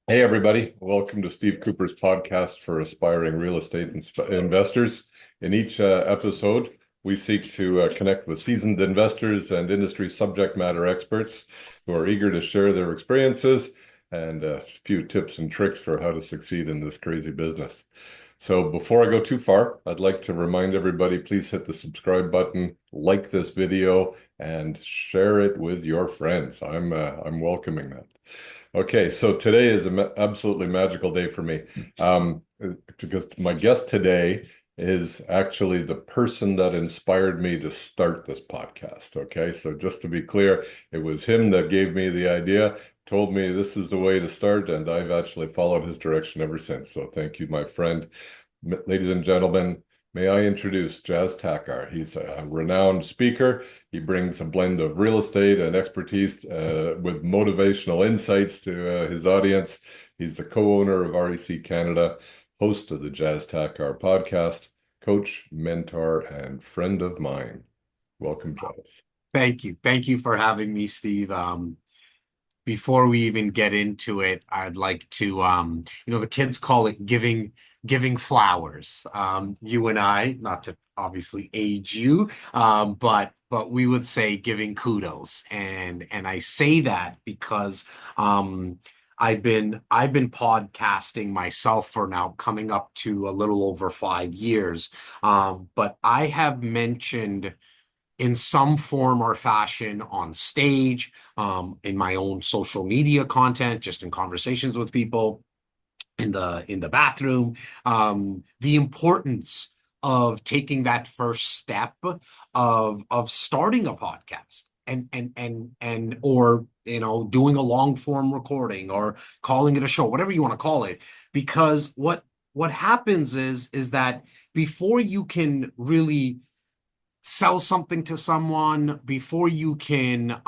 Hey, everybody. Welcome to Steve Couper's podcast for aspiring real estate investors. In each episode, we seek to connect with seasoned investors and industry subject matter experts who are eager to share their experiences and a few tips and tricks for how to succeed in this crazy business. So before I go too far, I'd like to remind everybody, please hit the subscribe button, like this video, and share it with your friends. I'm welcoming that. Okay, so today is an absolutely magical day for me, because my guest today is actually the person that inspired me to start this podcast. Okay, so just to be clear, it was him that gave me the idea, told me this is the way to start, and I've actually followed his direction ever since. So thank you, my friend. Ladies and gentlemen, may I introduce Jas Takhar. He's a renowned speaker. He brings a blend of real estate and expertise with motivational insights to his audience. He's the co-owner of REC Canada, host of the Jas Takhar podcast, coach, mentor, and friend of mine. Welcome, Jas. Thank you. Thank you for having me, Steve. Before we even get into it, I'd like to, the kids call it giving flowers. You and I, not to obviously age you, but we would say giving kudos. And I say that because I've been podcasting myself for now coming up to a little over 5 years. But I have mentioned in some form or fashion on stage, in my own social media content, just in conversations with people in the bathroom, the importance of taking that first step of starting a podcast and or doing a long form recording or calling it a show, whatever you want to call it, because what happens is that before you can really sell something to someone, before you can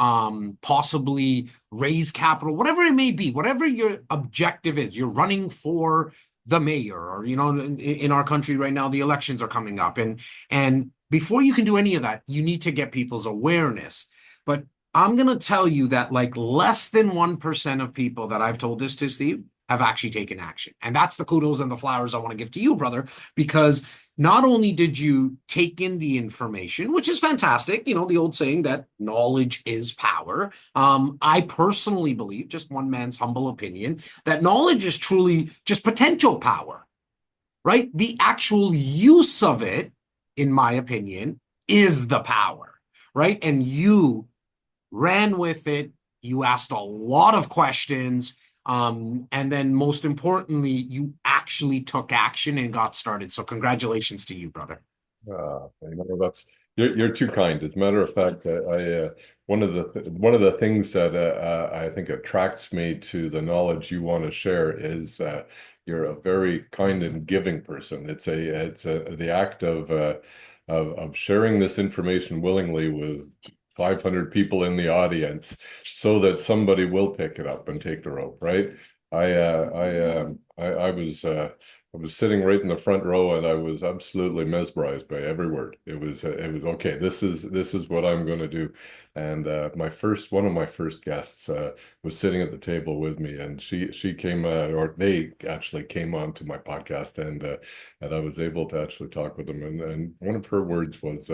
possibly raise capital, whatever it may be, whatever your objective is, you're running for the mayor, or in our country right now, the elections are coming up, and before you can do any of that, you need to get people's awareness. But I'm going to tell you that like less than 1% of people that I've told this to, Steve, have actually taken action. And that's the kudos and the flowers I want to give to you, brother, because not only did you take in the information, which is fantastic, the old saying that knowledge is power. I personally believe, just one man's humble opinion, that knowledge is truly just potential power, right? The actual use of it, in my opinion, is the power, right? And you ran with it. You asked a lot of questions. And then most importantly, you actually took action and got started. So congratulations to you, brother. That's you're too kind. As a matter of fact, one of the things that I think attracts me to the knowledge you want to share is you're a very kind and giving person. It's the act of sharing this information willingly with 500 people in the audience so that somebody will pick it up and take the rope, right? I was sitting right in the front row and I was absolutely mesmerized by every word. It was okay. This is what I'm going to do. And one of my first guests was sitting at the table with me, and she came or they actually came on to my podcast, and I was able to actually talk with them. And one of her words was,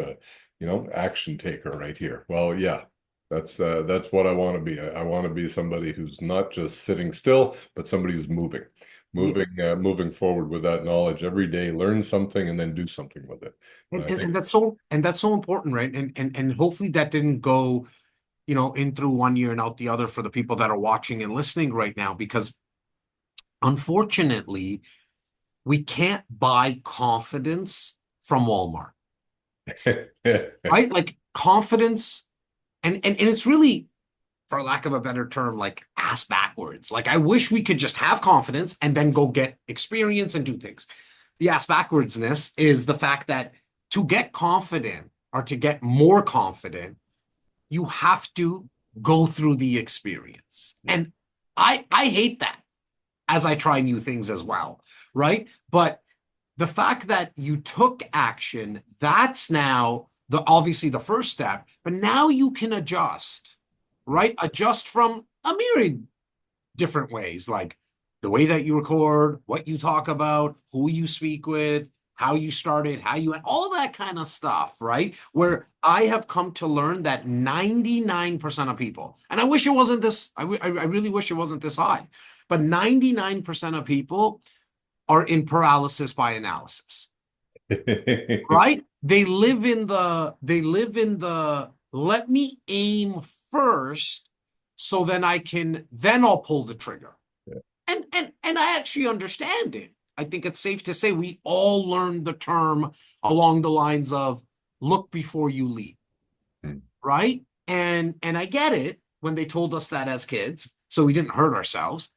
action taker right here. Well, yeah. That's what I want to be. I want to be somebody who's not just sitting still, but somebody who's Yeah. moving forward with that knowledge every day, learn something and then do something with it. And And, I and, think, and that's so important, right? And hopefully that didn't go, in through one ear and out the other for the people that are watching and listening right now, because unfortunately, we can't buy confidence from Walmart, right? Like confidence, and it's really, for lack of a better term, like ass backwards. Like I wish we could just have confidence and then go get experience and do things. The ass backwardsness is the fact that to get confident or to get more confident, you have to go through the experience. And I hate that as I try new things as well, right? But the fact that you took action, that's now the obviously the first step, but now you can adjust, right? Adjust from a myriad different ways, like the way that you record, what you talk about, who you speak with, how you started, how you, all that kind of stuff, right? Where I have come to learn that 99% of people, and I wish it wasn't this, I really wish it wasn't this high, but 99% of people are in paralysis by analysis, right? Let me aim first so then I'll pull the trigger. And I actually understand it. I think it's safe to say we all learned the term along the lines of look before you leap, right? And I get it when they told us that as kids, so we didn't hurt ourselves.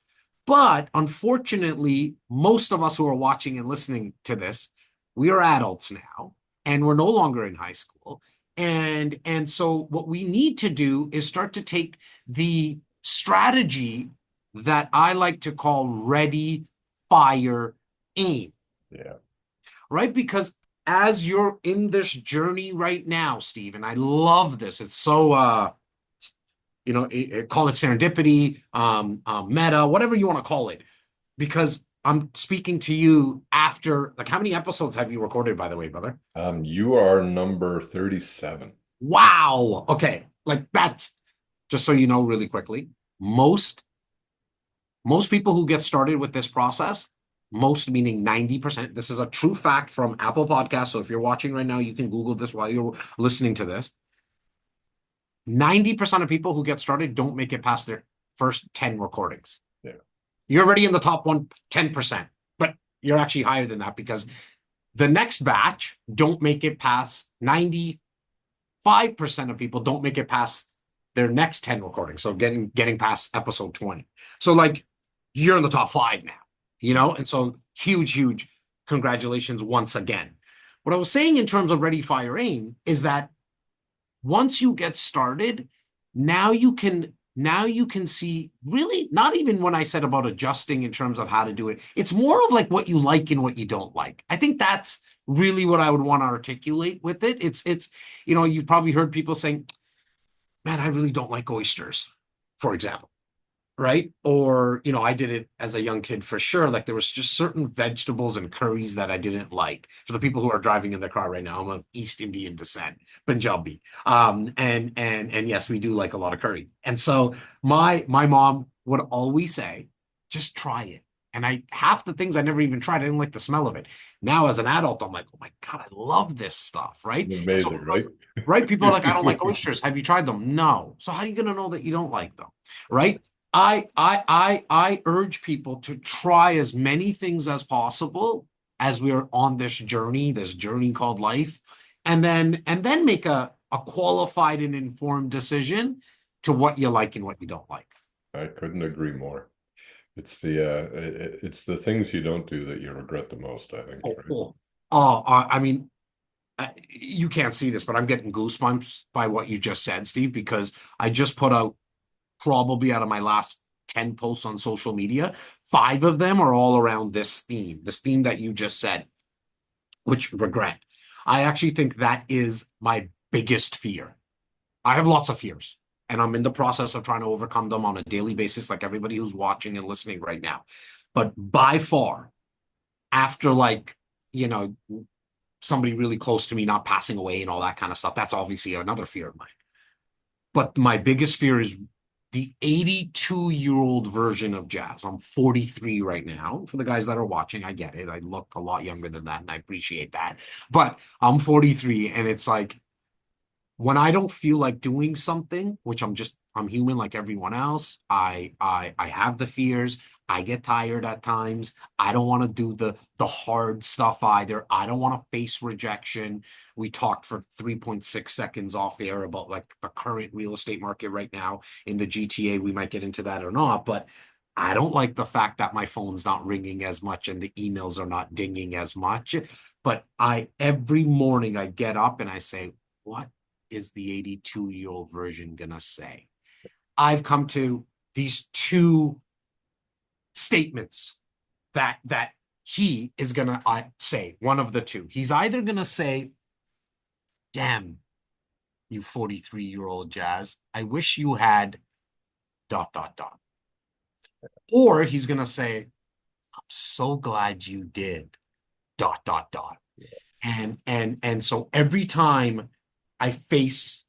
But unfortunately, most of us who are watching and listening to this, we are adults now, and we're no longer in high school. And so what we need to do is start to take the strategy that I like to call ready, fire, aim. Yeah. Right? Because as you're in this journey right now, Steve, and I love this. It's so call it serendipity, meta, whatever you want to call it, because I'm speaking to you after, like, how many episodes have you recorded, by the way, brother? You are number 37. Wow. Okay. Like, that's just so you know really quickly. Most people who get started with this process, most meaning 90%, this is a true fact from Apple Podcasts. So if you're watching right now, you can Google this while you're listening to this. 90% of people who get started don't make it past their first 10 recordings. Yeah. You're already in the top 10%, but you're actually higher than that because the next batch don't make it past 95% of people don't make it past their next 10 recordings. So getting past episode 20. So like you're in the top 5 now, and so huge congratulations once again. What I was saying in terms of ready, fire, aim is that once you get started, now you can see really not even when I said about adjusting in terms of how to do it. It's more of like what you like and what you don't like. I think that's really what I would want to articulate with it. It's you've probably heard people saying, man, I really don't like oysters, for example. Right? Or, I did it as a young kid for sure. Like there was just certain vegetables and curries that I didn't like. For the people who are driving in their car right now, I'm of East Indian descent, Punjabi. And yes, we do like a lot of curry. And so my mom would always say, just try it. And half the things I never even tried, I didn't like the smell of it. Now as an adult, I'm like, oh my God, I love this stuff, right? Amazing, right? Right? People are like, I don't like oysters. Have you tried them? No. So how are you going to know that you don't like them? Right? I urge people to try as many things as possible as we're on this journey called life, and then make a qualified and informed decision to what you like and what you don't like. I couldn't agree more. It's the things you don't do that you regret the most, I think. Oh, Right? I mean, you can't see this, but I'm getting goosebumps by what you just said, Steve, because I just put out probably out of my last 10 posts on social media, 5 of them are all around this theme that you just said, which regret. I actually think that is my biggest fear. I have lots of fears, and I'm in the process of trying to overcome them on a daily basis, like everybody who's watching and listening right now. But by far, after somebody really close to me not passing away and all that kind of stuff, that's obviously another fear of mine. But my biggest fear is the 82-year-old version of Jas. I'm 43 right now. For the guys that are watching, I get it. I look a lot younger than that, and I appreciate that. But I'm 43, and it's like when I don't feel like doing something, which I'm human like everyone else. I have the fears. I get tired at times. I don't want to do the hard stuff either. I don't want to face rejection. We talked for 3.6 seconds off air about like the current real estate market right now in the GTA. We might get into that or not, but I don't like the fact that my phone's not ringing as much and the emails are not dinging as much. But every morning I get up and I say, what is the 82-year-old version gonna say? I've come to these 2 statements that he is gonna say. One of the 2. He's either gonna say, damn, you 43-year-old Jas, I wish you had ... Or he's gonna say, so glad you did, dot, dot, dot. And so every time I face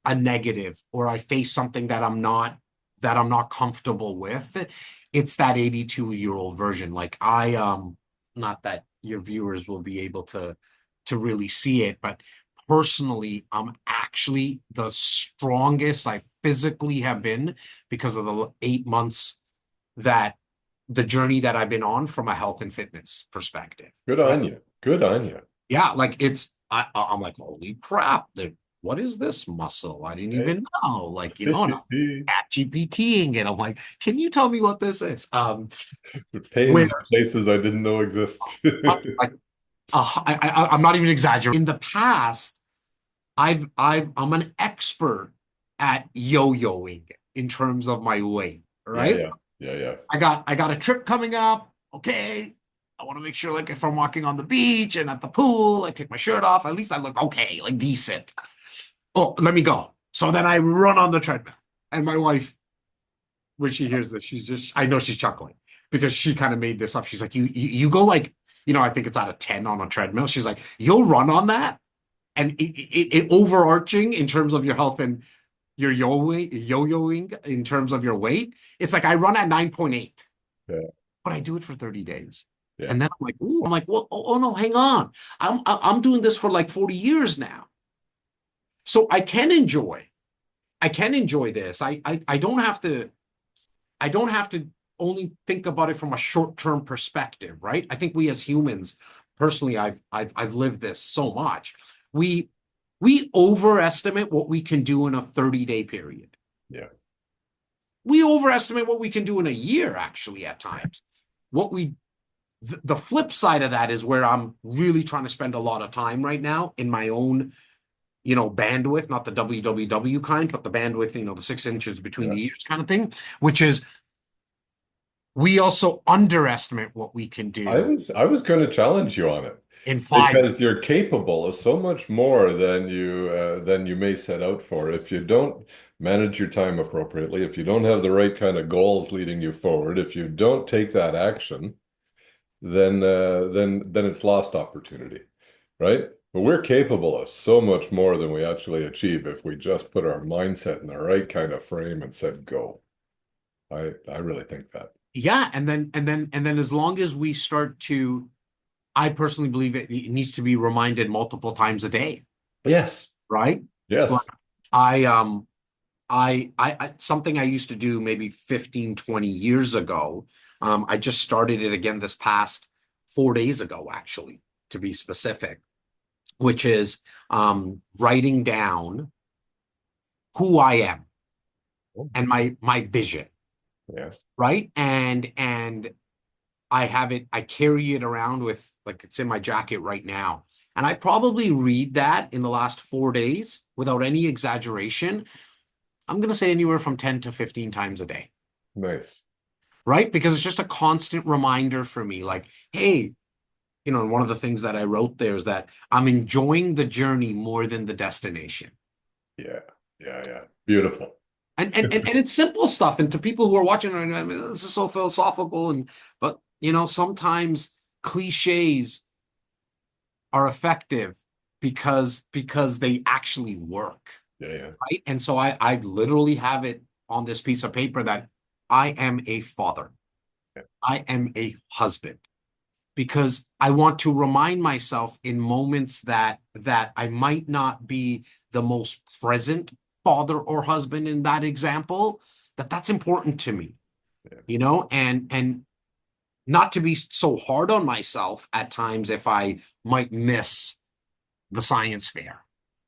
a negative or I face something that I'm not comfortable with, it's that 82-year-old version. Like not that your viewers will be able to really see it, but personally, I'm actually the strongest I physically have been because of the 8 months that the journey that I've been on from a health and fitness perspective. Good Right? on you. Good on you. Yeah, like I'm like, holy crap, what is this muscle? I didn't Hey. even know. Like, and I'm at GPTing it. I'm like, can you tell me what this is? Where Pains in places I didn't know exist. like I'm not even exaggerating. In the past, I'm an expert at yo-yoing in terms of my weight, Yeah, right? yeah, yeah, yeah. I got a trip coming up. Okay. I want to make sure, like, if I'm walking on the beach and at the pool, I take my shirt off. At least I look okay, like decent. Oh, let me go. So then I run on the treadmill. And my wife, when she hears this, I know she's chuckling because she kind of made this up. She's like, you go like, I think it's out of 10 on a treadmill. She's like, you'll run on that. And it overarching in terms of your health and your yo-yoing in terms of your weight, it's like I run at 9.8, Yeah, but I do it for 30 days. yeah. And then I'm like, ooh, I'm like, well, oh no, hang on. I'm doing this for like 40 years now. So I can enjoy this. I don't have to only think about it from a short-term perspective, right? I think we as humans, personally, I've lived this so much. We we overestimate what we can do in a 30-day period. Yeah. We overestimate what we can do in a year, actually, at times. The flip side of that is where I'm really trying to spend a lot of time right now in my own, bandwidth, not the WWW kind, but the bandwidth, the 6 inches between Yeah. the ears kind of thing, which is we also underestimate what we can do I was going to challenge you on it in 5 years. because you're capable of so much more than you may set out for. If you don't manage your time appropriately, if you don't have the right kind of goals leading you forward, if you don't take that action, then it's lost opportunity, right? But we're capable of so much more than we actually achieve if we just put our mindset in the right kind of frame and said go. I really think that. Yeah, and then as long as we start to, I personally believe it needs to be reminded multiple times a day, Yes. right? Like Yes. I something I used to do maybe 15, 20 years ago. I just started it again this past 4 days ago, actually, to be specific, which is writing down who I am and my vision, Yeah. right? And I carry it around with, like, it's in my jacket right now. And I probably read that in the last 4 days without any exaggeration. I'm going to say anywhere from 10 to 15 times a day, Nice. right? Because it's just a constant reminder for me, like, hey, and one of the things that I wrote there is that I'm enjoying the journey more than the destination. Yeah. Yeah. Yeah. Beautiful. And it's simple stuff. And to people who are watching, I mean, this is so philosophical, but sometimes cliches are effective because they actually work, Yeah. Yeah. right? And so I literally have it on this piece of paper that I am a father. Yeah. I am a husband, because I want to remind myself in moments that I might not be the most present father or husband in that example, that's important to me, and not to be so hard on myself at times if I might miss the science fair.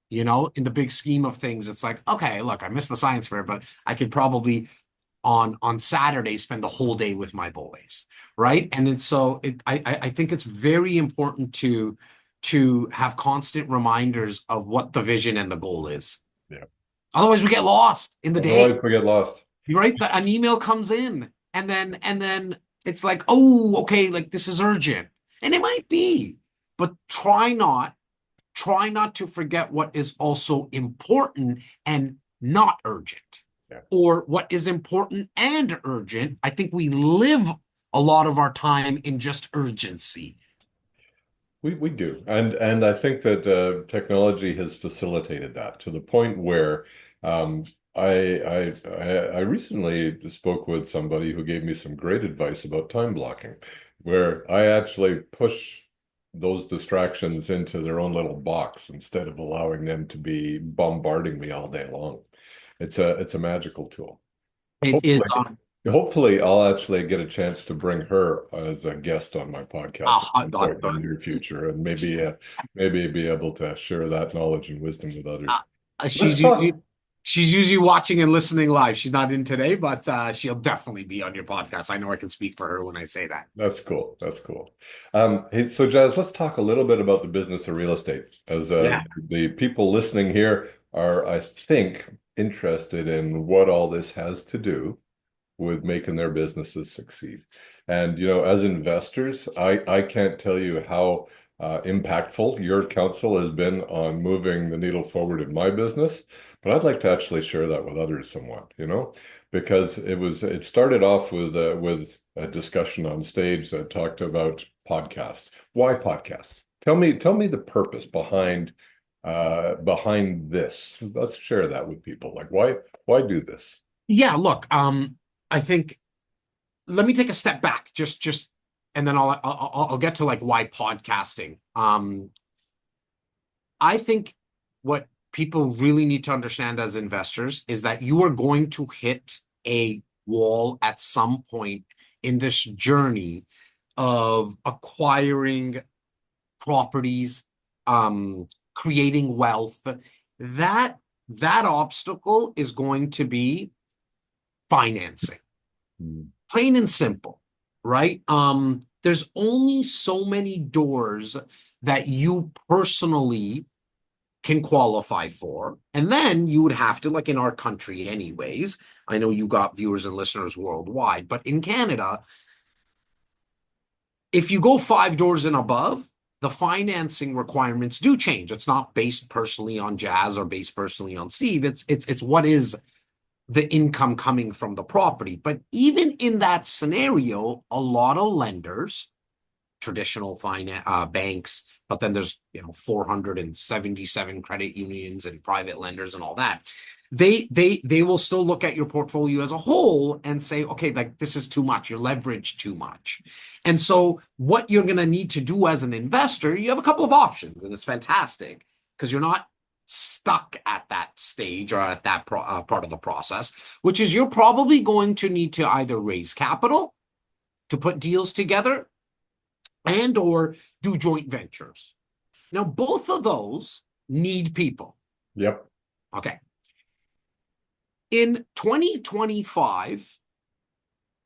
In the big scheme of things, it's like, okay, look, I missed the science fair, but I could probably on Saturday spend the whole day with my boys, right? And it's so I think it's very important to have constant reminders of what the vision and the goal is. Yeah. Otherwise, we get lost in the day, Otherwise, we get lost. right? But an email comes in, and then it's like, oh, okay, like this is urgent, and it might be, but try not to forget what is also important and not urgent, Yeah. or what is important and urgent. I think we live a lot of our time in just urgency. We do, and I think that technology has facilitated that to the point where um, I recently spoke with somebody who gave me some great advice about time blocking, where I actually push those distractions into their own little box instead of allowing them to be bombarding me all day long. It's a magical tool. It is Hopefully, hopefully I'll actually get a chance to bring her as a guest on my a podcast at hot some dog. point in the near future, and maybe be able to share that knowledge and wisdom with Uh, others. she's Let's talk. usually watching and listening live. She's not in today, but she'll definitely be on your podcast. I know I can speak for her when I say that. That's cool. That's cool. Hey, so Jas, let's talk a little bit about the business of real estate, as Yeah. the people listening here are, I think, interested in what all this has to do with making their businesses succeed. And as investors, I can't tell you how impactful your counsel has been on moving the needle forward in my business, but I'd like to actually share that with others somewhat, because it started off with a discussion on stage that talked about podcasts. Why podcasts? Tell me the purpose behind this. Let's share that with people. Like why do this? Yeah, look, I think let me take a step back, just, and then I'll get to like why podcasting. I think what people really need to understand as investors is that you are going to hit a wall at some point in this journey of acquiring properties, creating wealth. That obstacle is going to be financing. Mm. Plain and simple, right? There's only so many doors that you personally can qualify for. And then you would have to, like in our country, anyways. I know you got viewers and listeners worldwide, but in Canada, if you go 5 doors and above, the financing requirements do change. It's not based personally on Jas or based personally on Steve. It's what is the income coming from the property. But even in that scenario, a lot of lenders, traditional finance banks, but then there's 477 credit unions and private lenders and all that. They will still look at your portfolio as a whole and say, okay, like this is too much, you're leveraged too much. And so what you're going to need to do as an investor, you have a couple of options, and it's fantastic because you're not stuck at that stage or at that part of the process, which is you're probably going to need to either raise capital to put deals together and or do joint ventures. Now, both of those need people. Yep. Okay. In 2025,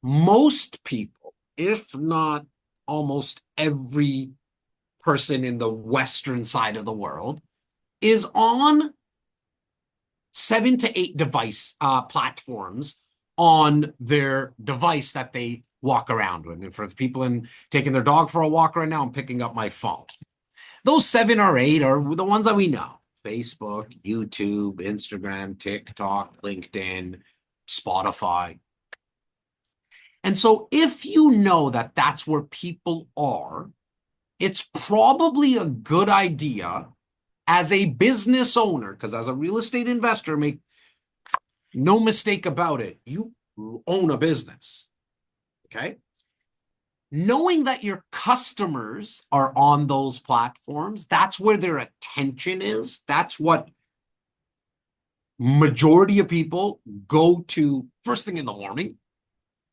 most people, if not almost every person in the Western side of the world, is on 7 to 8 device platforms on their device that they walk around with. And for the people in taking their dog for a walk right now, I'm picking up my phone. Those 7 or 8 are the ones that we know: Facebook, YouTube, Instagram, TikTok, LinkedIn, Spotify. And so if you know that that's where people are, it's probably a good idea as a business owner, because as a real estate investor, make no mistake about it, you own a business. Okay. Knowing that your customers are on those platforms, that's where their attention is. That's what majority of people go to first thing in the morning,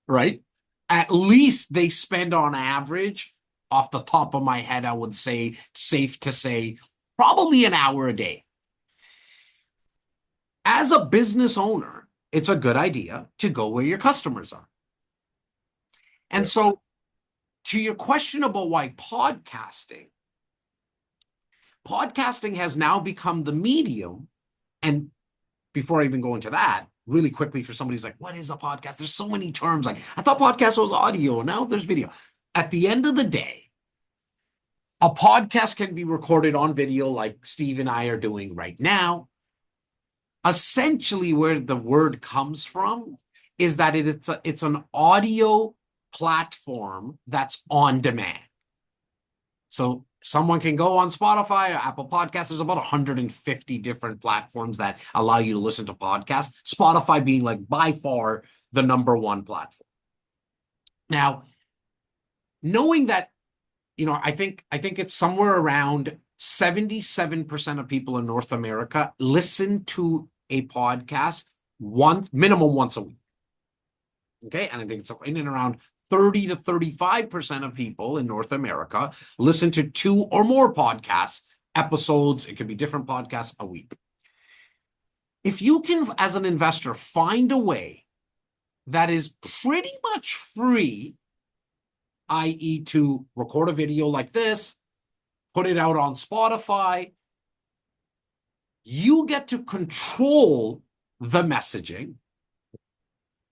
right? At least they spend on average, off the top of my head, I would say, safe to say, probably an hour a day. As a business owner, it's a good idea to go where your customers are. And Yeah. so, to your question about why podcasting has now become the medium. And before I even go into that, really quickly, for somebody who's like, what is a podcast? There's so many terms. Like, I thought podcast was audio, now there's video. At the end of the day, a podcast can be recorded on video like Steve and I are doing right now. Essentially, where the word comes from is that it's an audio platform that's on demand. So someone can go on Spotify or Apple Podcasts. There's about 150 different platforms that allow you to listen to podcasts. Spotify being like by far the number one platform. Now, knowing that, I think it's somewhere around 77% of people in North America listen to a podcast minimum once a week. Okay. And I think it's in and around 30 to 35% of people in North America listen to 2 or more podcast episodes. It could be different podcasts a week. If you can, as an investor, find a way that is pretty much free, i.e. to record a video like this, put it out on Spotify, you get to control the messaging.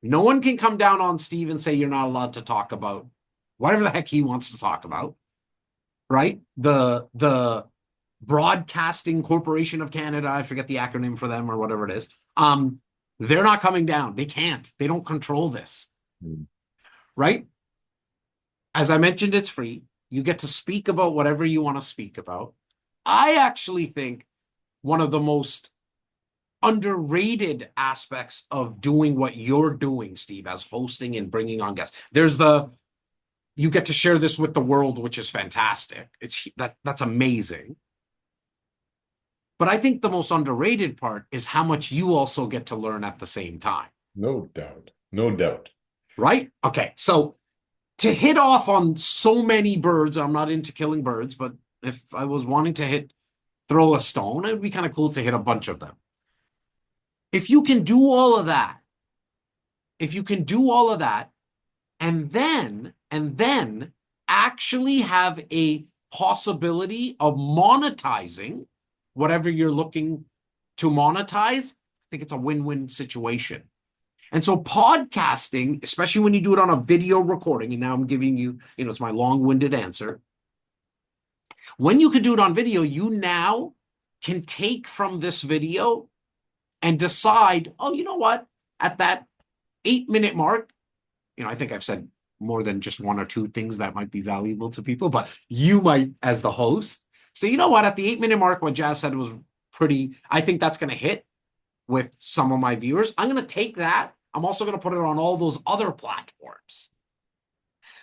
No one can come down on Steve and say you're not allowed to talk about whatever the heck he wants to talk about, right? The Broadcasting Corporation of Canada, I forget the acronym for them or whatever it is. They're not coming down. They can't. They don't control this, right? As I mentioned, it's free. You get to speak about whatever you want to speak about. I actually think one of the most underrated aspects of doing what you're doing, Steve, as hosting and bringing on guests. You get to share this with the world, which is fantastic. That's amazing. But I think the most underrated part is how much you also get to learn at the same time. No doubt. No doubt. Right? Okay. So to hit off on so many birds, I'm not into killing birds, but if I was wanting to throw a stone, it would be kind of cool to hit a bunch of them. If you can do all of that, and then actually have a possibility of monetizing whatever you're looking to monetize, I think it's a win-win situation. And so podcasting, especially when you do it on a video recording, and now I'm giving you, it's my long-winded answer. When you could do it on video, you now can take from this video and decide, oh, you know what? At that 8-minute mark, I think I've said more than just 1 or 2 things that might be valuable to people, but you might, as the host, say, you know what? At the 8-minute mark, what Jas said was pretty, I think that's going to hit with some of my viewers. I'm going to take that. I'm also going to put it on all those other platforms.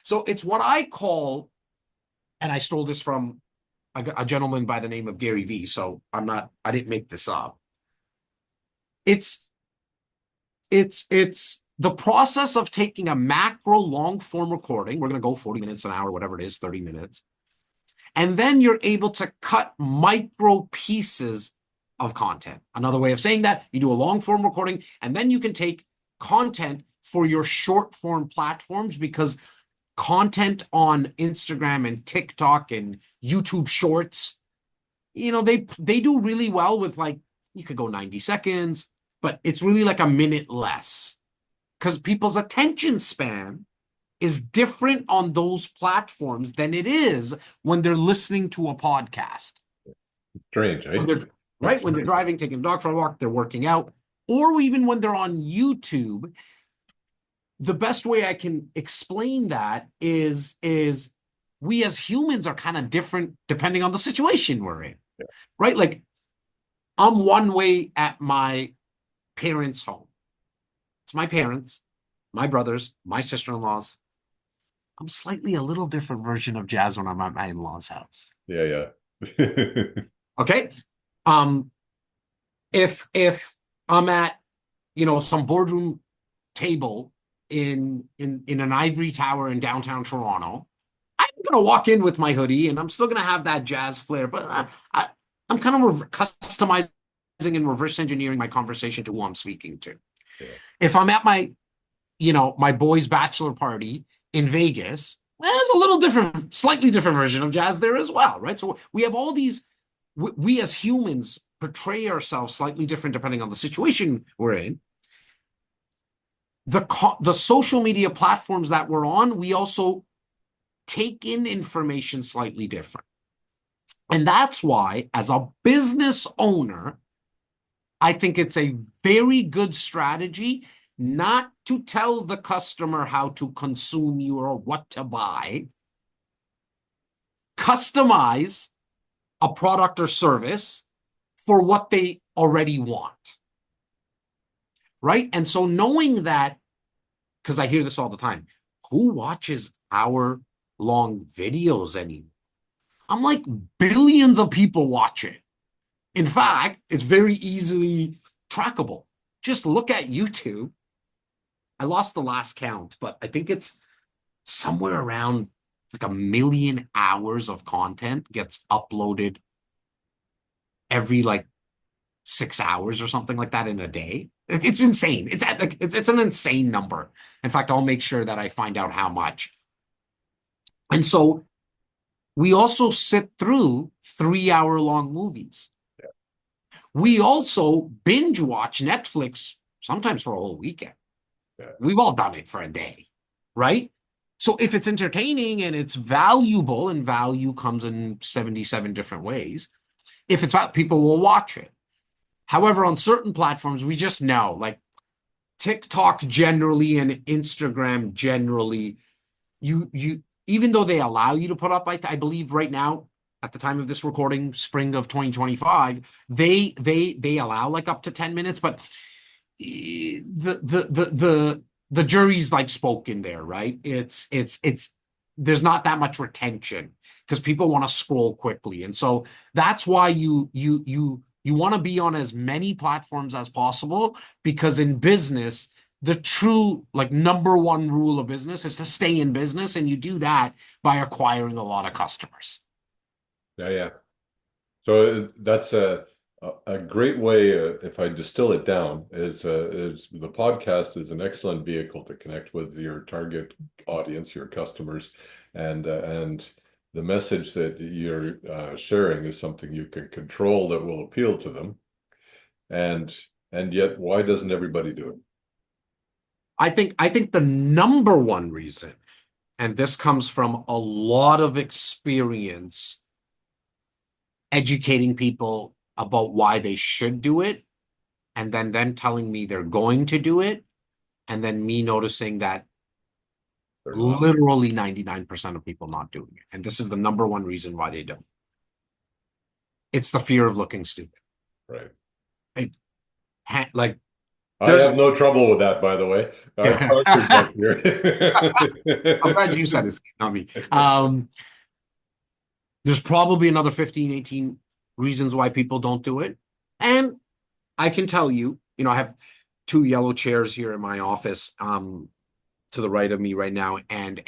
So it's what I call, and I stole this from a gentleman by the name of Gary Vee, so I didn't make this up. It's the process of taking a macro long form recording. We're going to go 40 minutes, an hour, whatever it is, 30 minutes. And then you're able to cut micro pieces of content. Another way of saying that, you do a long form recording, and then you can take content for your short form platforms, because content on Instagram and TikTok and YouTube Shorts, they do really well with, like, you could go 90 seconds, but it's really like a minute less, because people's attention span is different on those platforms than it is when they're listening to a podcast. Strange, right? When they're driving, taking a dog for a walk, they're working out, or even when they're on YouTube. The best way I can explain that is we as humans are kind of different depending on the situation we're in, right? Like, I'm one way at my parents' home. It's my parents, my brothers, my sister-in-laws. I'm slightly a little different version of Jas when I'm at my in-laws' house. Yeah. Okay. If I'm at, some boardroom table in an ivory tower in downtown Toronto, I'm going to walk in with my hoodie and I'm still going to have that Jas flair, but I'm kind of customizing and reverse engineering my conversation to who I'm speaking to. Yeah. If I'm at my boy's bachelor party in Vegas, there's a little different, slightly different version of Jas there as well, right? So we have all these, we as humans portray ourselves slightly different depending on the situation we're in. The social media platforms that we're on, we also take in information slightly different. And that's why, as a business owner, I think it's a very good strategy not to tell the customer how to consume you or what to buy. Customize a product or service for what they already want. Right? And so knowing that, because I hear this all the time, who watches hour-long videos anymore? I'm like, billions of people watch it. In fact, it's very easily trackable. Just look at YouTube. I lost the last count, but I think it's somewhere around like 1 million hours of content gets uploaded every like 6 hours or something like that in a day. It's insane. It's an insane number. In fact, I'll make sure that I find out how much. And so we also sit through 3-hour-long movies. Yeah. We also binge watch Netflix sometimes for a whole weekend. Yeah. We've all done it for a day, right? So if it's entertaining and it's valuable, and value comes in 77 different ways, if it's people will watch it. However, on certain platforms, we just know, like TikTok generally and Instagram generally, you even though they allow you to put up, I believe right now, at the time of this recording, spring of 2025, they allow like up to 10 minutes, but the jury's like spoken there, right? It's there's not that much retention because people want to scroll quickly. And so that's why you want to be on as many platforms as possible, because in business, the true like number one rule of business is to stay in business, and you do that by acquiring a lot of customers. Yeah. So that's a great way, if I distill it down, is the podcast is an excellent vehicle to connect with your target audience, your customers, and the message that you're sharing is something you can control that will appeal to them. And yet, why doesn't everybody do it? I think the number one reason, and this comes from a lot of experience educating people about why they should do it, and then them telling me they're going to do it, and then me noticing that literally 99% of people not doing it. And this is the number one reason why they don't. It's the fear of looking stupid. Right. Like, I have no trouble with that, by the way. I'm glad you said it, not me. There's probably another 15, 18 reasons why people don't do it. And I can tell you, I have 2 yellow chairs here in my office, to the right of me right now. And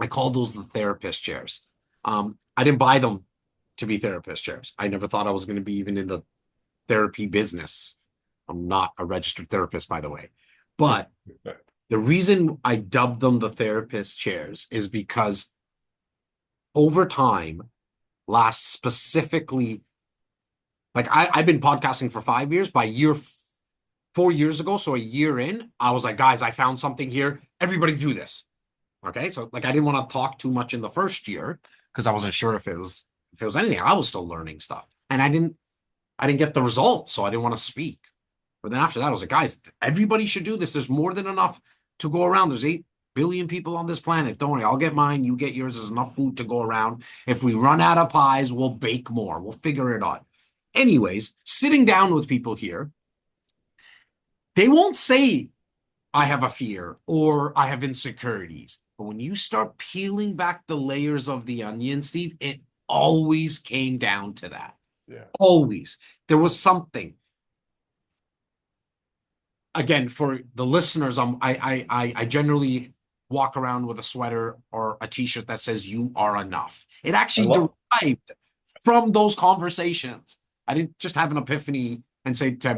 I call those the therapist chairs. I didn't buy them to be therapist chairs. I never thought I was going to be even in the therapy business. I'm not a registered therapist, by the way. But the reason I dubbed them the therapist chairs is because over time, last specifically, like I've been podcasting for 5 years. By 4 years ago, so a year in, I was like, guys, I found something here. Everybody do this. Okay. So like I didn't want to talk too much in the first year because I wasn't sure if it was anything. I was still learning stuff. And I didn't get the results, so I didn't want to speak. But then after that, I was like, guys, everybody should do this. There's more than enough to go around. There's 8 billion people on this planet. Don't worry, I'll get mine, you get yours. There's enough food to go around. If we run out of pies, we'll bake more. We'll figure it out. Anyways, sitting down with people here, they won't say, I have a fear or I have insecurities. But when you start peeling back the layers of the onion, Steve, it always came down to that. Yeah. Always. There was something. Again, for the listeners, I generally walk around with a sweater or a t-shirt that says "You are enough." It actually derived from those conversations. I didn't just have an epiphany and say to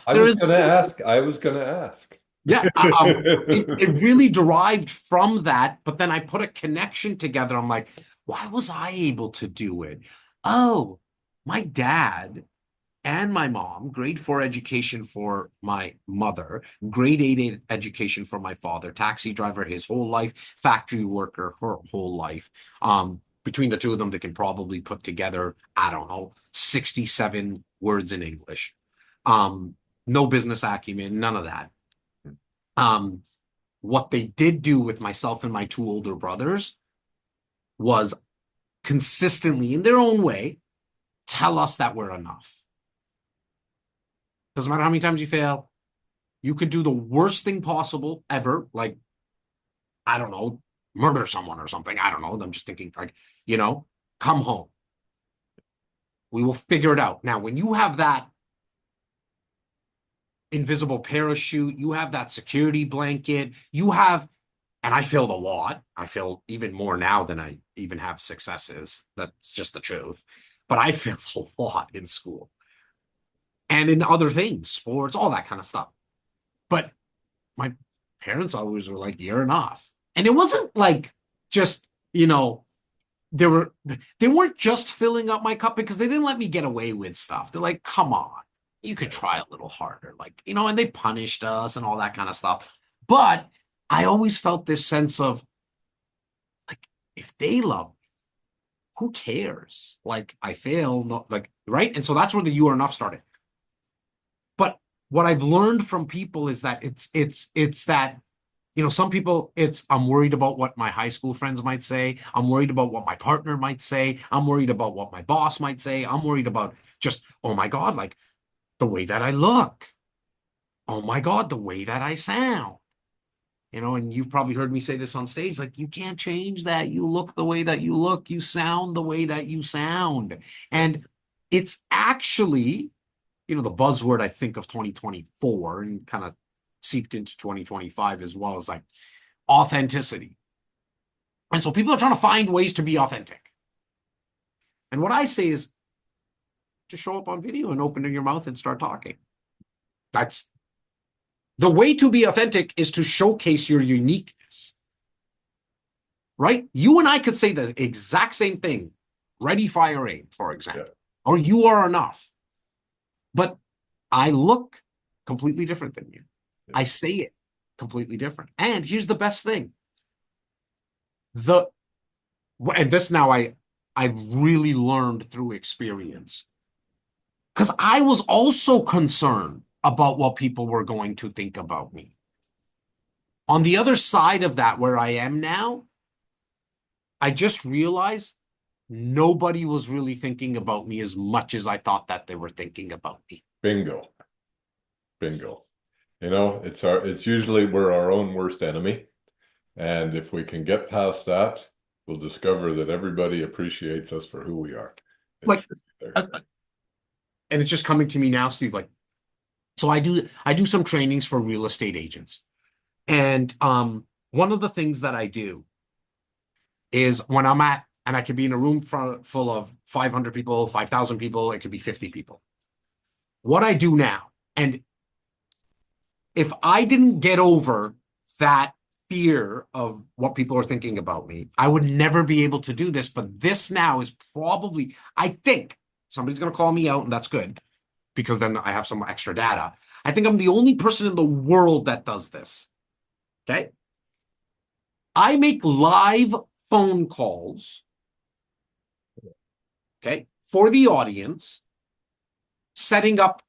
I was going to ask. Yeah, it really derived from that. But then I put a connection together. I'm like, why was I able to do it? Oh, my dad and my mom, grade 4 education for my mother, grade 8 education for my father, taxi driver his whole life, factory worker her whole life. Between the two of them, they can probably put together, I don't know, 67 words in English. No business acumen, none of that. Um, what they did do with myself and my two older brothers was consistently, in their own way, tell us that we're enough. Doesn't matter how many times you fail. You could do the worst thing possible ever, like, I don't know, murder someone or something. I don't know. I'm just thinking, like, you know, come home. We will figure it out. Now, when you have that invisible parachute, you have that security blanket, you have, and I failed a lot. I fail even more now than I even have successes. That's just the truth. But I failed a lot in school and in other things, sports, all that kind of stuff. But my parents always were like, "You're enough." And it wasn't like just, they were they weren't just filling up my cup because they didn't let me get away with stuff. They're like, "Come on, you could try a little harder." Like, and they punished us and all that kind of stuff. But I always felt this sense of, like, if they love me, who cares? Like, I fail, no, like, right? And so that's where the "you are enough" started. But what I've learned from people is that it's that, some people, it's, I'm worried about what my high school friends might say. I'm worried about what my partner might say. I'm worried about what my boss might say. I'm worried about just, oh my God, like the way that I look. Oh my God, the way that I sound. And you've probably heard me say this on stage, like, you can't change that. You look the way that you look. You sound the way that you sound. And it's actually, the buzzword I think of 2024 and kind of seeped into 2025 as well, as like authenticity. And so people are trying to find ways to be authentic. And what I say is just show up on video and open your mouth and start talking. That's the way to be authentic, is to showcase your uniqueness. Right? You and I could say the exact same thing. Ready, fire, aim, for example. Yeah. Or you are enough. But I look completely different than you. Yeah. I say it completely different. And here's the best thing. And this now I've really learned through experience. Because I was also concerned about what people were going to think about me. On the other side of that, where I am now, I just realized nobody was really thinking about me as much as I thought that they were thinking about me. Bingo. Bingo. It's usually we're our own worst enemy. And if we can get past that, we'll discover that everybody appreciates us for who we are. And it's just coming to me now, Steve, like, so I do some trainings for real estate agents. And one of the things that I do is when I'm at, and I could be in a room full of 500 people, 5,000 people, it could be 50 people. What I do now, and if I didn't get over that fear of what people are thinking about me, I would never be able to do this. But this now is probably, I think, somebody's going to call me out, and that's good, because then I have some extra data. I think I'm the only person in the world that does this. Okay? I make live phone calls, okay, for the audience, setting up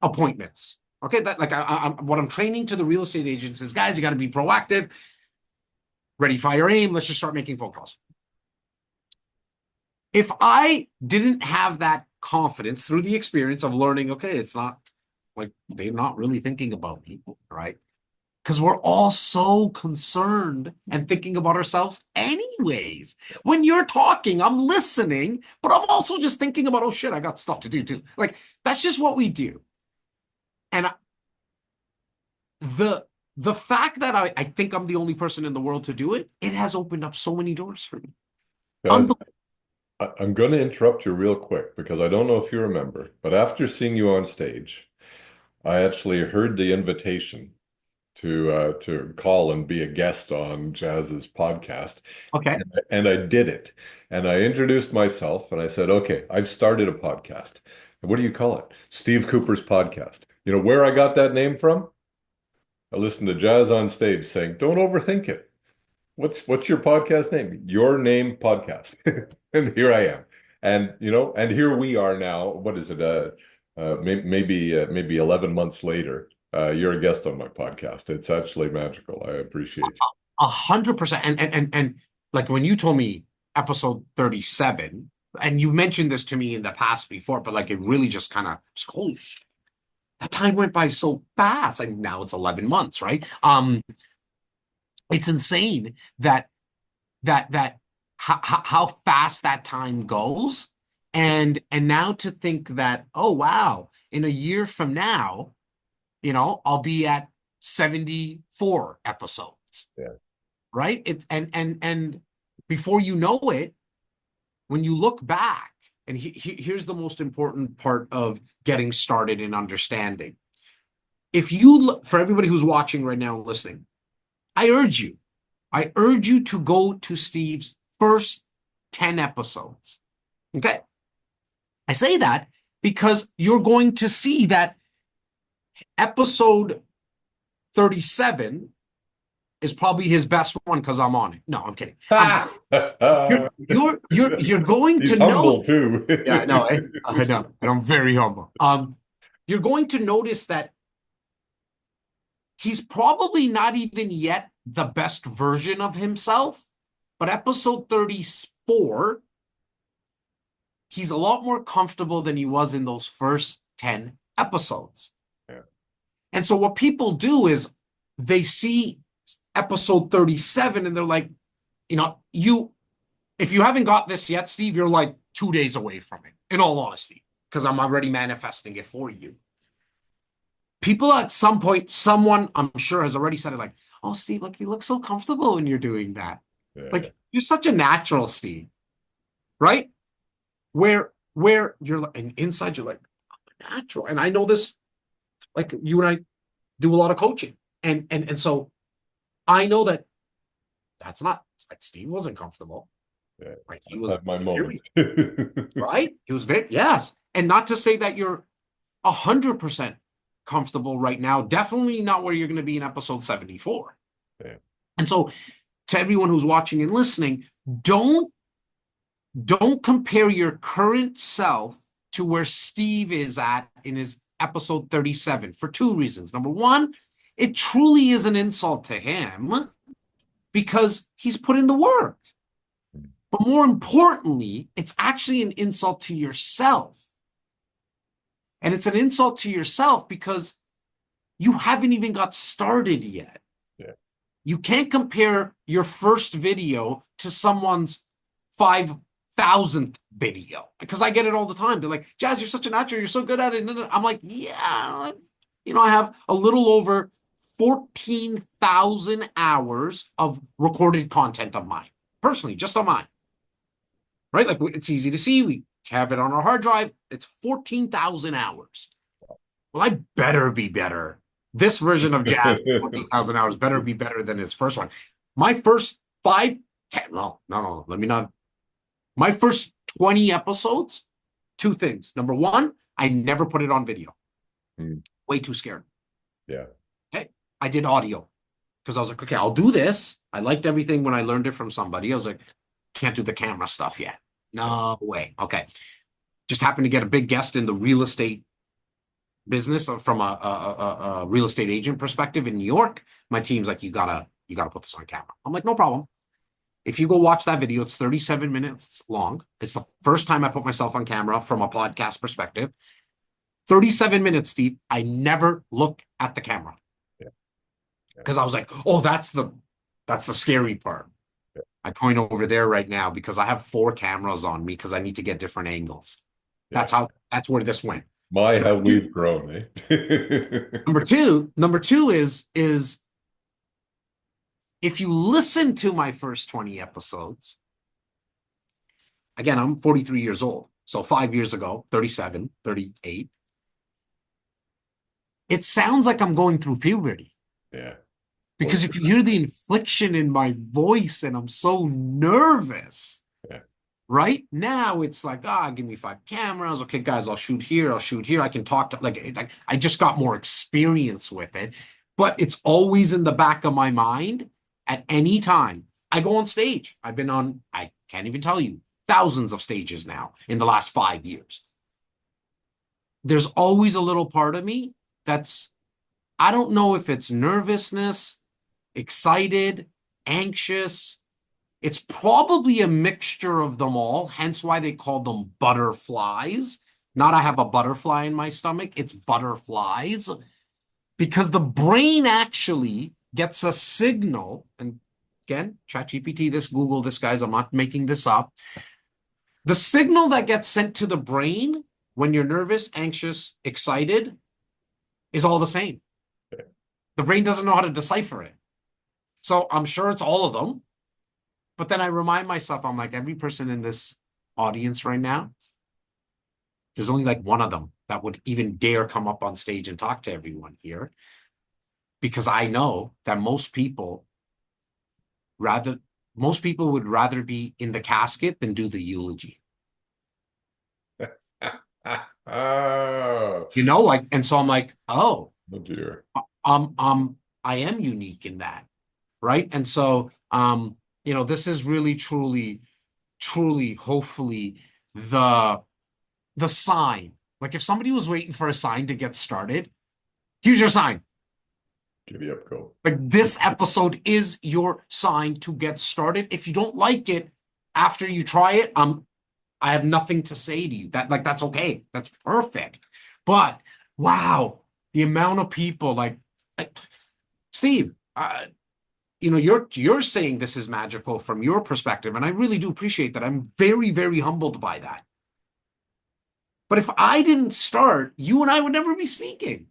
appointments. Okay, that, like, what I'm training to the real estate agents is, guys, you got to be proactive. Ready, fire, aim. Let's just start making phone calls. If I didn't have that confidence through the experience of learning, okay, it's not like they're not really thinking about me, right? Because we're all so concerned and thinking about ourselves anyways. When you're talking, I'm listening, but I'm also just thinking about, oh shit, I got stuff to do too. Like, that's just what we do. And the fact that I think I'm the only person in the world to do it, it has opened up so many doors for me. Guys, I'm going to interrupt you real quick because I don't know if you remember, but after seeing you on stage, I actually heard the invitation to call and be a guest on Jas's podcast. Okay. And I did it. And I introduced myself and I said, okay, I've started a podcast. And what do you call it? Steve Couper's podcast. You know where I got that name from? I listened to Jas on stage saying, don't overthink it. What's your podcast name? Your Name Podcast. And here I am. And and here we are now. What is it? Maybe 11 months later. you're a guest on my podcast. It's actually magical. I appreciate 100%. And like when you told me episode 37, and you've mentioned this to me in the past before, but like it really just kind of, holy shit, that time went by so fast. And now it's 11 months, right? It's insane that how fast that time goes. And now to think that, oh wow, in a year from now, I'll be at 74 episodes. Yeah. Right? It's and before you know it, when you look back, and here's the most important part of getting started in understanding. If you look, for everybody who's watching right now and listening, I urge you to go to Steve's first 10 episodes. Okay. I say that because you're going to see that episode 37 is probably his best one because I'm on it. No, I'm kidding. You're going He's to humble know too. Yeah, no, I know, and I'm very humble. You're going to notice that he's probably not even yet the best version of himself, but episode 34, he's a lot more comfortable than he was in those first 10 episodes. Yeah. And so what people do is they see episode 37 and they're like, if you haven't got this yet, Steve, you're like 2 days away from it, in all honesty, because I'm already manifesting it for you. People at some point, someone I'm sure has already said it like, oh, Steve, like you look so comfortable when you're doing that. Yeah. Like you're such a natural, Steve, right? Where you're like, and inside you're like, I'm natural. And I know this, like you and I do a lot of coaching. And so I know that's not like Steve wasn't comfortable. Yeah. Right. He was my moment. right. He was very, yes. And not to say that you're 100% comfortable right now. Definitely not where you're going to be in episode 74. Yeah. And so to everyone who's watching and listening, don't compare your current self to where Steve is at in his episode 37 for two reasons. Number one, it truly is an insult to him because he's put in the work. But more importantly, it's actually an insult to yourself. And it's an insult to yourself because you haven't even got started yet. Yeah. You can't compare your first video to someone's 5,000th video, because I get it all the time. They're like, Jas, you're such a natural. You're so good at it. I'm like, yeah, I have a little over 14,000 hours of recorded content of mine, personally, just on mine. Right? Like it's easy to see. We have it on our hard drive. It's 14,000 hours. Well, I better be better. This version of Jas, 14,000 hours, better be better than his first one. My first 10, no, let me not. My first 20 episodes, two things. Number one, I never put it on video. Way too scared. Yeah. Okay. I did audio because I was like, okay, I'll do this. I liked everything when I learned it from somebody. I was like, can't do the camera stuff yet. No way. Okay. Just happened to get a big guest in the real estate business from a real estate agent perspective in New York. My team's like, you gotta put this on camera. I'm like, no problem. If you go watch that video, it's 37 minutes long. It's the first time I put myself on camera from a podcast perspective. 37 minutes, Steve. I never look at the camera. Yeah. Because I was like, oh, that's the scary part. Yeah. I point over there right now because I have 4 cameras on me because I need to get different angles. Yeah. That's where this went. My, how we've grown, eh? Number two is if you listen to my first 20 episodes, again, I'm 43 years old. So 5 years ago, 37, 38, it sounds like I'm going through puberty. Yeah. Because if you hear the inflection in my voice and I'm so nervous, yeah. Right now it's like, give me 5 cameras. Okay, guys, I'll shoot here. I can talk to, like I just got more experience with it, but it's always in the back of my mind at any time. I go on stage. I've been on, I can't even tell you, thousands of stages now in the last 5 years. There's always a little part of me that's I don't know if it's nervousness, excited, anxious. It's probably a mixture of them all, hence why they call them butterflies. Not I have a butterfly in my stomach, it's butterflies. Because the brain actually gets a signal, and again, ChatGPT this, Google this, guys, I'm not making this up. The signal that gets sent to the brain when you're nervous, anxious, excited is all the same. The brain doesn't know how to decipher it. So I'm sure it's all of them. But then I remind myself, I'm like, every person in this audience right now, there's only like one of them that would even dare come up on stage and talk to everyone here. Because I know that most people would rather be in the casket than do the eulogy. Oh, Like, and so I'm like, oh, oh dear. I am unique in that, right? And so, this is really, truly, truly, hopefully, the the sign. Like, if somebody was waiting for a sign to get started, here's your sign. Giddy up, go. Like, this episode is your sign to get started. If you don't like it after you try it, I have nothing to say to you. That's okay. That's perfect. But wow, the amount of people Steve, you're saying this is magical from your perspective, and I really do appreciate that. I'm very, very humbled by that. But if I didn't start, you and I would never be speaking.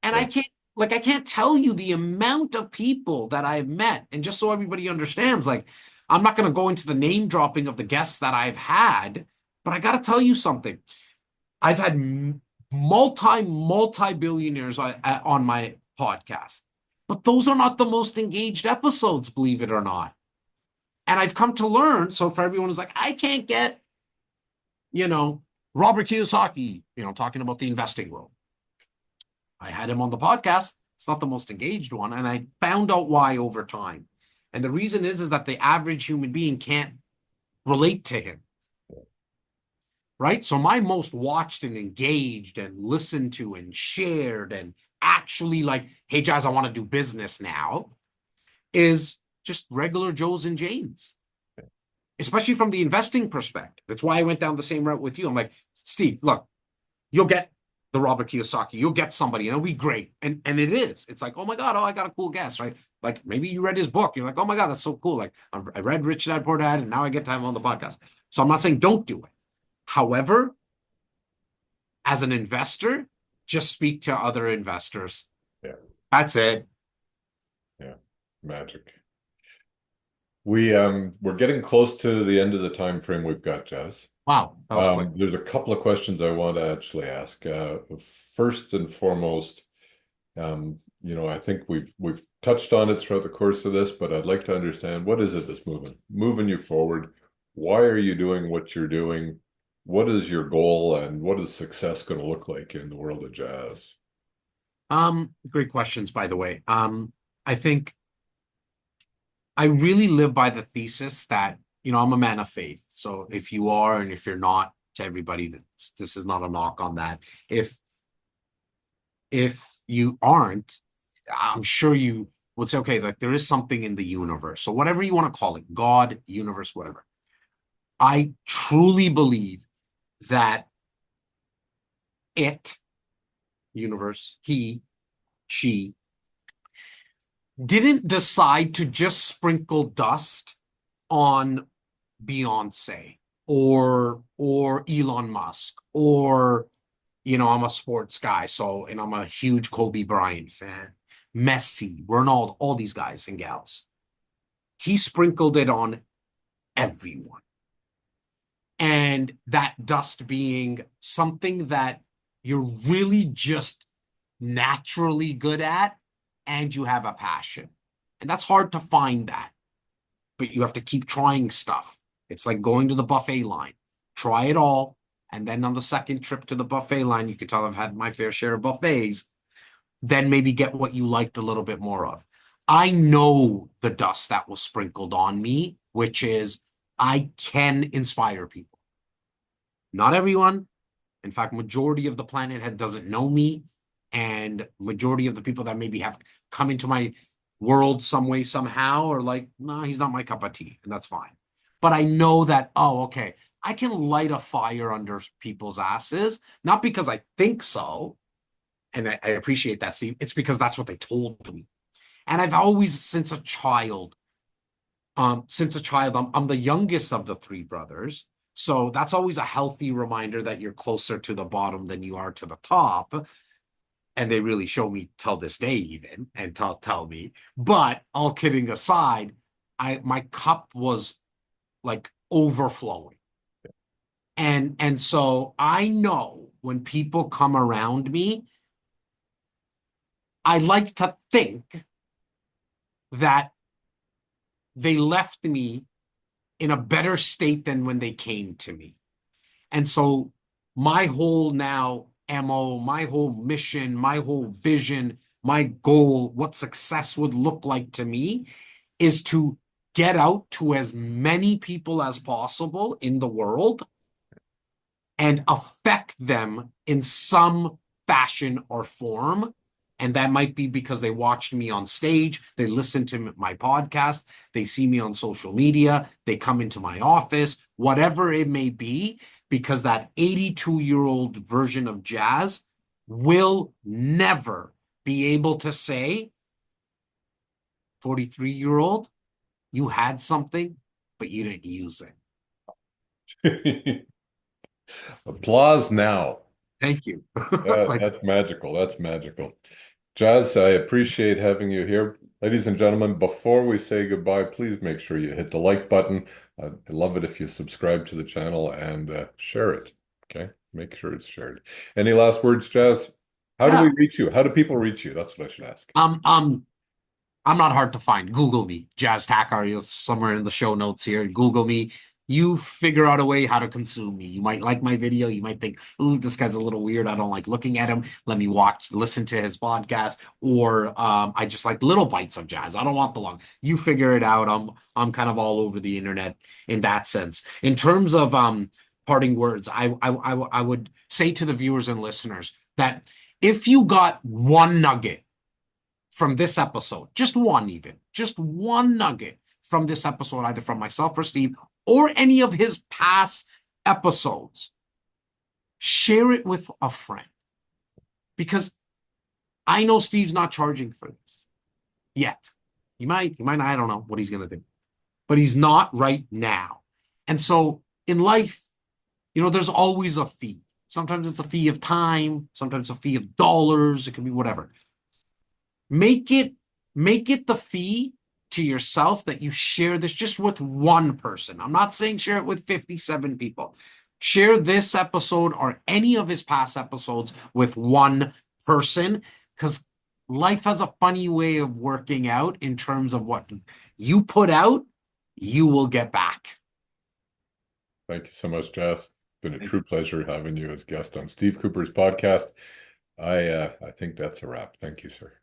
And I can't tell you the amount of people that I've met. And just so everybody understands, I'm not going to go into the name dropping of the guests that I've had, but I got to tell you something. I've had multi-billionaires on my podcast, but those are not the most engaged episodes, believe it or not. And I've come to learn. So for everyone who's like, I can't get, Robert Kiyosaki, talking about the investing world. I had him on the podcast. It's not the most engaged one. And I found out why over time. And the reason is that the average human being can't relate to him. Right? So my most watched and engaged and listened to and shared and actually hey, Jas, I want to do business now is just regular Joes and Janes, especially from the investing perspective. That's why I went down the same route with you. I'm like, Steve, look, you'll get the Robert Kiyosaki, you'll get somebody, and it'll be great. And it is. It's like, oh my God, I got a cool guest, right? Like maybe you read his book. You're like, oh my God, that's so cool. Like I read Rich Dad Poor Dad, and now I get time on the podcast. So I'm not saying don't do it. However, as an investor, just speak to other investors. Yeah. That's it. Yeah. Magic. We're getting close to the end of the time frame we've got, Jas. Wow, that was quick. There's a couple of questions I want to actually ask. First and foremost, I think we've touched on it throughout the course of this, but I'd like to understand, what is it that's moving you forward? Why are you doing what you're doing? What is your goal, and what is success going to look like in the world of Jas? Great questions, by the way. I think I really live by the thesis that, I'm a man of faith. So if you are, and if you're not, to everybody, this is not a knock on that. If you aren't, I'm sure you would say, okay, there is something in the universe. So whatever you want to call it, God, universe, whatever. I truly believe that universe, he, she, didn't decide to just sprinkle dust on Beyonce or Elon Musk or, I'm a sports guy, and I'm a huge Kobe Bryant fan, Messi, Ronaldo, all these guys and gals. He sprinkled it on everyone. And that dust being something that you're really just naturally good at, and you have a passion. And that's hard to find that. But you have to keep trying stuff. It's like going to the buffet line. Try it all. And then on the second trip to the buffet line, you can tell I've had my fair share of buffets. Then maybe get what you liked a little bit more of. I know the dust that was sprinkled on me, which is I can inspire people. Not everyone. In fact, majority of the planet doesn't know me. And majority of the people that maybe have come into my world some way, somehow, are like, no, he's not my cup of tea, and that's fine. But I know that, oh, okay, I can light a fire under people's asses, not because I think so, and I appreciate that, Steve. It's because that's what they told me. And I've always, since a child, I'm the youngest of the three brothers. So that's always a healthy reminder that you're closer to the bottom than you are to the top. And they really show me till this day, even, and tell me. But all kidding aside, my cup was like overflowing. And so I know when people come around me, I like to think that they left me in a better state than when they came to me. And so my whole now MO, my whole mission, my whole vision, my goal, what success would look like to me is to get out to as many people as possible in the world and affect them in some fashion or form. And that might be because they watched me on stage, they listened to my podcast, they see me on social media, they come into my office, whatever it may be, because that 82-year-old version of Jas will never be able to say, 43-year-old, you had something, but you didn't use it. Applause now. Thank you. Like, That's magical. That's magical. Jas, I appreciate having you here. Ladies and gentlemen, before we say goodbye, please make sure you hit the like button. I'd love it if you subscribe to the channel and share it. Okay, make sure it's shared. Any last words, Jas? How do we yeah. reach you? How do people reach you? That's what I should ask. I'm not hard to find. Google me, Jas Takhar. You'll somewhere in the show notes here. Google me. You figure out a way how to consume me. You might like my video. You might think, "Ooh, this guy's a little weird. I don't like looking at him. Let me listen to his podcast." Or I just like little bites of Jas. I don't want the long. You figure it out. I'm kind of all over the internet in that sense. In terms of parting words, I would say to the viewers and listeners that if you got one nugget from this episode, just one, even just one nugget from this episode, either from myself or Steve or any of his past episodes, share it with a friend, because I know Steve's not charging for this yet. He might not, I don't know what he's going to do, but he's not right now. And so in life, there's always a fee. Sometimes it's a fee of time, sometimes a fee of dollars, it can be whatever. Make it the fee to yourself that you share this just with one person. I'm not saying share it with 57 people. Share this episode or any of his past episodes with one person, because life has a funny way of working out in terms of what you put out, you will get back. Thank you so much, Jas. It's been a true pleasure having you as guest on Steve Couper's podcast. I think that's a wrap. Thank you, sir.